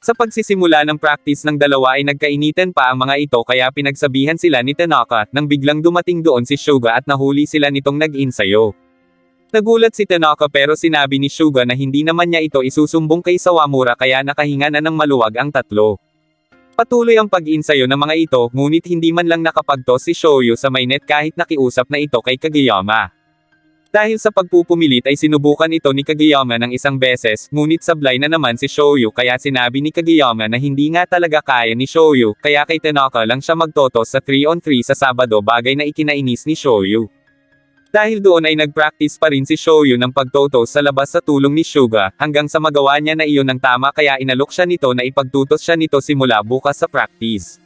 Sa pagsisimula ng practice ng dalawa ay nagkainitan pa ang mga ito kaya pinagsabihan sila ni Tanaka nang biglang dumating doon si Suga at nahuli sila nitong nag-insayo. Nagulat si Tanaka pero sinabi ni Suga na hindi naman niya ito isusumbong kay Sawamura kaya nakahinga na ng maluwag ang tatlo. Patuloy ang pag-insayo ng mga ito ngunit hindi man lang nakapagtos si Shoyu sa mainit kahit nakiusap na ito kay Kageyama. Dahil sa pagpupumilit ay sinubukan ito ni Kageyama ng isang beses, ngunit sablay na naman si Shoyu kaya sinabi ni Kageyama na hindi nga talaga kaya ni Shoyu, kaya kay Tanaka lang siya magtotos sa 3-on-3 sa Sabado bagay na ikinainis ni Shoyu. Dahil doon ay nag-practice pa rin si Shoyu ng pagtotos sa labas sa tulong ni Suga, hanggang sa magawa niya na iyon ng tama kaya inalok siya nito na ipagtutos siya nito simula bukas sa practice.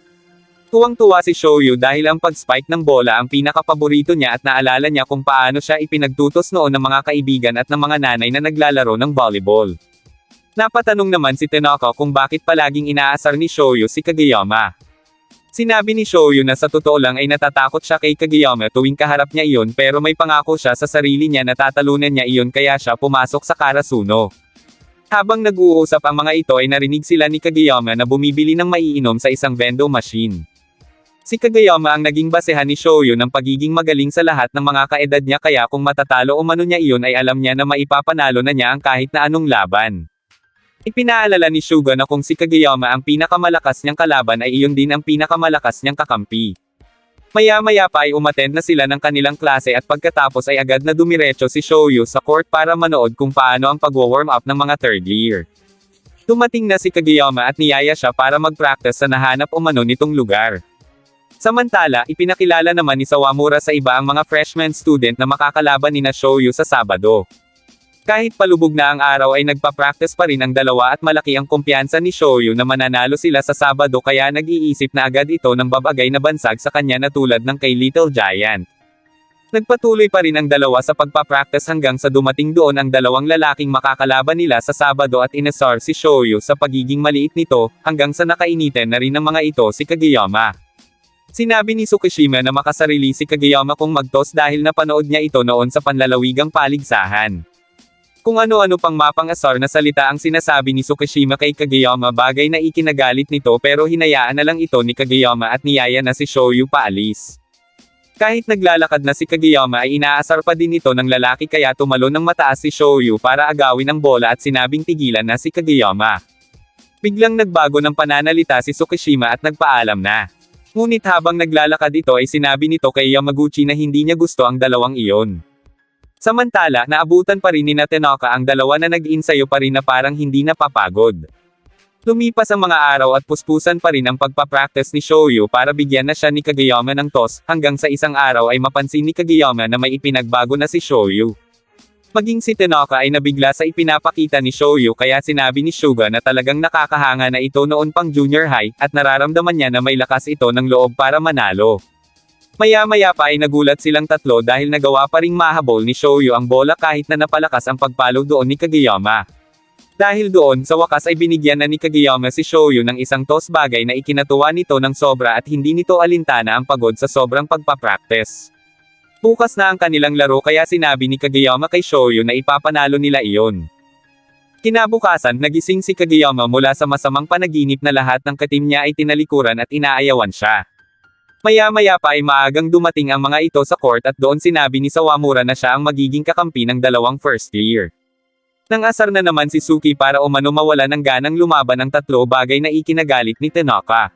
Tuwang-tuwa si Shoyu dahil ang pag-spike ng bola ang pinakapaborito niya at naalala niya kung paano siya ipinagtutos noon ng mga kaibigan at ng mga nanay na naglalaro ng volleyball. Napatanong naman si Tanaka kung bakit palaging inaasar ni Shoyu si Kageyama. Sinabi ni Shoyu na sa totoo lang ay natatakot siya kay Kageyama tuwing kaharap niya iyon pero may pangako siya sa sarili niya na tatalunan niya iyon kaya siya pumasok sa Karasuno. Habang nag-uusap ang mga ito ay narinig sila ni Kageyama na bumibili ng maiinom sa isang vending machine. Si Kageyama ang naging basehan ni Shoyu ng pagiging magaling sa lahat ng mga kaedad niya kaya kung matatalo o mano niya iyon ay alam niya na maipapanalo na niya ang kahit na anong laban. Ipinaalala ni Suga na kung si Kageyama ang pinakamalakas niyang kalaban ay iyon din ang pinakamalakas niyang kakampi. Maya-maya pa ay umattend na sila ng kanilang klase at pagkatapos ay agad na dumiretso si Shoyu sa court para manood kung paano ang pagwo-warm up ng mga third year. Dumating na si Kageyama at niyaya siya para mag-practice sa nahanap o mano nitong lugar. Samantala, ipinakilala naman ni Sawamura sa iba ang mga freshman student na makakalaban ni Shoyu sa Sabado. Kahit palubog na ang araw ay nagpa-practice pa rin ang dalawa at malaki ang kumpiyansa ni Shoyu na mananalo sila sa Sabado kaya nag-iisip na agad ito ng babagay na bansag sa kanya na tulad ng kay Little Giant. Nagpatuloy pa rin ang dalawa sa pagpa-practice hanggang sa dumating doon ang dalawang lalaking makakalaban nila sa Sabado at inasar si Shoyu sa pagiging maliit nito, hanggang sa nakainitin na rin ng mga ito si Kageyama. Sinabi ni Tsukishima na makasarili si Kageyama kung mag-toss dahil napanood niya ito noon sa panlalawigang paligsahan. Kung ano-ano pang mapang-asar na salita ang sinasabi ni Tsukishima kay Kageyama bagay na ikinagalit nito pero hinayaan na lang ito ni Kageyama at niyaya na si Shoyu paalis. Kahit naglalakad na si Kageyama ay inaasar pa din ito ng lalaki kaya tumalon ng mataas si Shoyu para agawin ang bola at sinabing tigilan na si Kageyama. Biglang nagbago ng pananalita si Tsukishima at nagpaalam na. Ngunit habang naglalakad ito ay sinabi nito kay Yamaguchi na hindi niya gusto ang dalawang iyon. Samantala, naabutan pa rin ni Tanaka ang dalawa na nag-insayo pa rin na parang hindi napapagod. Lumipas ang mga araw at puspusan pa rin ang pagpapractice ni Shoyu para bigyan na siya ni Kageyama ng toss, hanggang sa isang araw ay mapansin ni Kageyama na may ipinagbago na si Shoyu. Maging si Tanaka ay nabigla sa ipinapakita ni Shoyu kaya sinabi ni Suga na talagang nakakahanga na ito noon pang junior high, at nararamdaman niya na may lakas ito ng loob para manalo. Maya-maya pa ay nagulat silang tatlo dahil nagawa pa ring mahabol ni Shoyu ang bola kahit na napalakas ang pagpalo doon ni Kageyama. Dahil doon, sa wakas ay binigyan na ni Kageyama si Shoyu ng isang toss bagay na ikinatuwa nito ng sobra at hindi nito alintana ang pagod sa sobrang pagpapractice. Bukas na ang kanilang laro kaya sinabi ni Kageyama kay Shoyu na ipapanalo nila iyon. Kinabukasan, nagising si Kageyama mula sa masamang panaginip na lahat ng katim niya ay tinalikuran at inaayawan siya. Maya-maya pa ay maagang dumating ang mga ito sa court at doon sinabi ni Sawamura na siya ang magiging kakampi ng dalawang first year. Nang-asar na naman si Suki para umano mawala ng ganang lumaban ang tatlo bagay na ikinagalit ni Tanaka.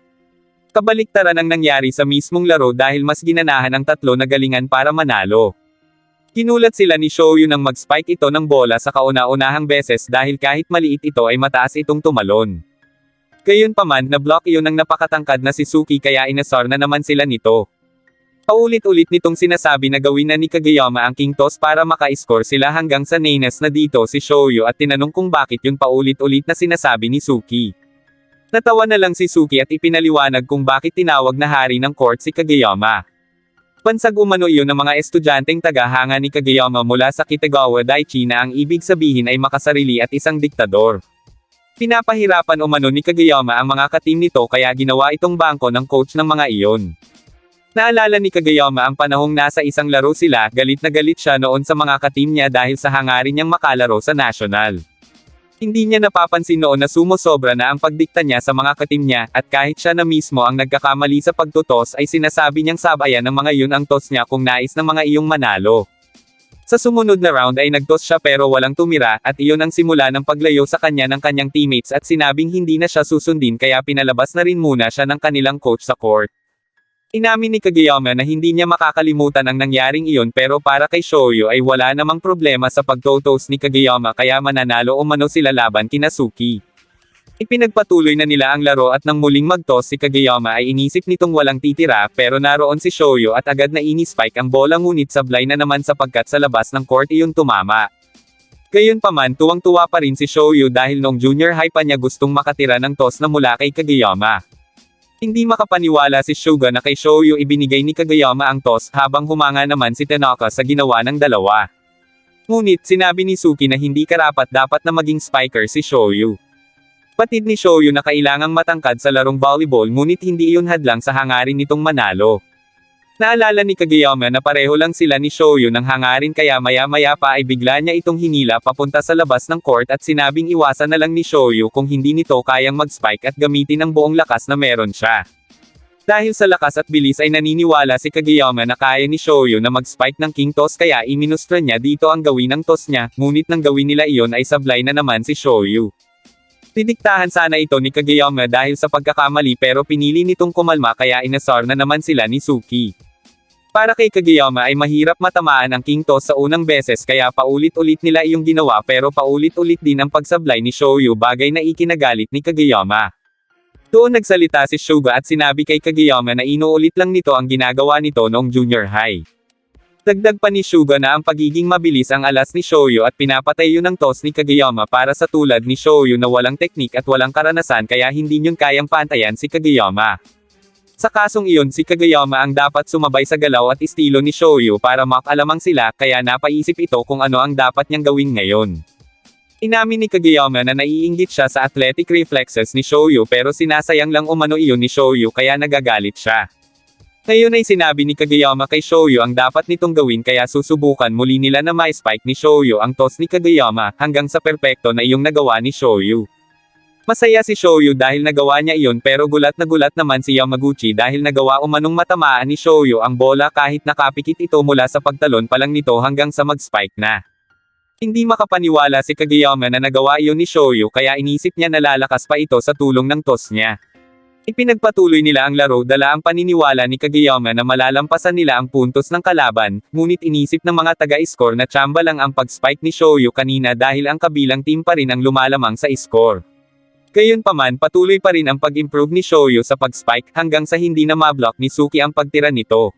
Kabaliktaran ang nangyari sa mismong laro dahil mas ginanahan ang tatlo na galingan para manalo. Ginulat sila ni Shoyu nang mag-spike ito ng bola sa kauna-unahang beses dahil kahit maliit ito ay mataas itong tumalon. Gayunpaman, na-block iyon ng napakatangkad na si Suki kaya inasar na naman sila nito. Paulit-ulit nitong sinasabi na gawin na ni Kageyama ang king toss para maka-score sila hanggang sa nainis na dito si Shoyu at tinanong kung bakit yun paulit-ulit na sinasabi ni Suki. Natawa na lang si Suki at ipinaliwanag kung bakit tinawag na hari ng court si Kageyama. Bansag umano iyon ng mga estudyanteng tagahanga ni Kageyama mula sa Kitagawa Daiichi na ang ibig sabihin ay makasarili at isang diktador. Pinapahirapan umano ni Kageyama ang mga katim nito kaya ginawa itong bangko ng coach ng mga iyon. Naalala ni Kageyama ang panahong nasa isang laro sila, galit na galit siya noon sa mga katim niya dahil sa hangarin niyang makalaro sa national. Hindi niya napapansin noon na sumosobra na ang pagdikta niya sa mga katim niya, at kahit siya na mismo ang nagkakamali sa pagtutos ay sinasabi niyang sabayan ng mga yun ang toss niya kung nais ng mga iyong manalo. Sa sumunod na round ay nagtoss siya pero walang tumira, at iyon ang simula ng paglayo sa kanya ng kanyang teammates at sinabing hindi na siya susundin kaya pinalabas na rin muna siya ng kanilang coach sa court. Inamin ni Kageyama na hindi niya makakalimutan ang nangyaring iyon pero para kay Shoyu ay wala namang problema sa pagtotos ni Kageyama kaya mananalo o mano sila laban kina Suki. Ipinagpatuloy na nila ang laro at nang muling mag-toss si Kageyama ay inisip nitong walang titira pero naroon si Shoyu at agad na ini-spike ang bola ngunit sablay na naman sapagkat sa labas ng court iyon tumama. Gayunpaman tuwang-tuwa pa rin si Shoyu dahil noong junior high pa niya gustong makatira ng toss na mula kay Kageyama. Hindi makapaniwala si Suga na kay Shoyu ibinigay ni Kageyama ang toss habang humanga naman si Tanaka sa ginawa ng dalawa. Ngunit sinabi ni Suki na hindi karapat-dapat na maging spiker si Shoyu. Patid ni Shoyu na kailangang matangkad sa larong volleyball ngunit hindi iyon hadlang sa hangarin nitong manalo. Naalala ni Kageyama na pareho lang sila ni Shoyu ng hangarin kaya maya-maya pa ay bigla niya itong hinila papunta sa labas ng court at sinabing iwasan na lang ni Shoyu kung hindi nito kayang mag-spike at gamitin ang buong lakas na meron siya. Dahil sa lakas at bilis ay naniniwala si Kageyama na kaya ni Shoyu na mag-spike ng king toss kaya iminustra niya dito ang gawin ng toss niya, ngunit nang gawin nila iyon ay sablay na naman si Shoyu. Didiktahan sana ito ni Kageyama dahil sa pagkakamali pero pinili nitong kumalma kaya inasar na naman sila ni Suki. Para kay Kageyama ay mahirap matamaan ang king toss sa unang beses kaya paulit-ulit nila iyong ginawa pero paulit-ulit din ang pagsablay ni Shoyu bagay na ikinagalit ni Kageyama. Doon nagsalita si Suga at sinabi kay Kageyama na inuulit lang nito ang ginagawa nito noong junior high. Dagdag pa ni Suga na ang pagiging mabilis ang alas ni Shoyu at pinapatay yun ang toss ni Kageyama para sa tulad ni Shoyu na walang teknik at walang karanasan kaya hindi yun kayang pantayan si Kageyama. Sa kasong iyon si Kageyama ang dapat sumabay sa galaw at estilo ni Shoyu para makalamang sila kaya napaisip ito kung ano ang dapat niyang gawin ngayon. Inamin ni Kageyama na naiinggit siya sa athletic reflexes ni Shoyu pero sinasayang lang umano iyon ni Shoyu kaya nagagalit siya. Ngayon ay sinabi ni Kageyama kay Shoyu ang dapat nitong gawin kaya susubukan muli nila na ma-spike ni Shoyu ang toss ni Kageyama hanggang sa perpekto na iyong nagawa ni Shoyu. Masaya si Shoyu dahil nagawa niya iyon pero gulat na gulat naman si Yamaguchi dahil nagawa umanong matamaan ni Shoyu ang bola kahit nakapikit ito mula sa pagtalon pa lang nito hanggang sa mag-spike na. Hindi makapaniwala si Kageyama na nagawa iyon ni Shoyu kaya inisip niya na lalakas pa ito sa tulong ng toss niya. Ipinagpatuloy nila ang laro dala ang paniniwala ni Kageyama na malalampasan nila ang puntos ng kalaban, ngunit inisip ng mga taga-score na tsamba lang ang pag-spike ni Shoyu kanina dahil ang kabilang team pa rin ang lumalamang sa score. Gayunpaman patuloy pa rin ang pag-improve ni Shoyu sa pag-spike hanggang sa hindi na ma-block ni Suki ang pagtira nito.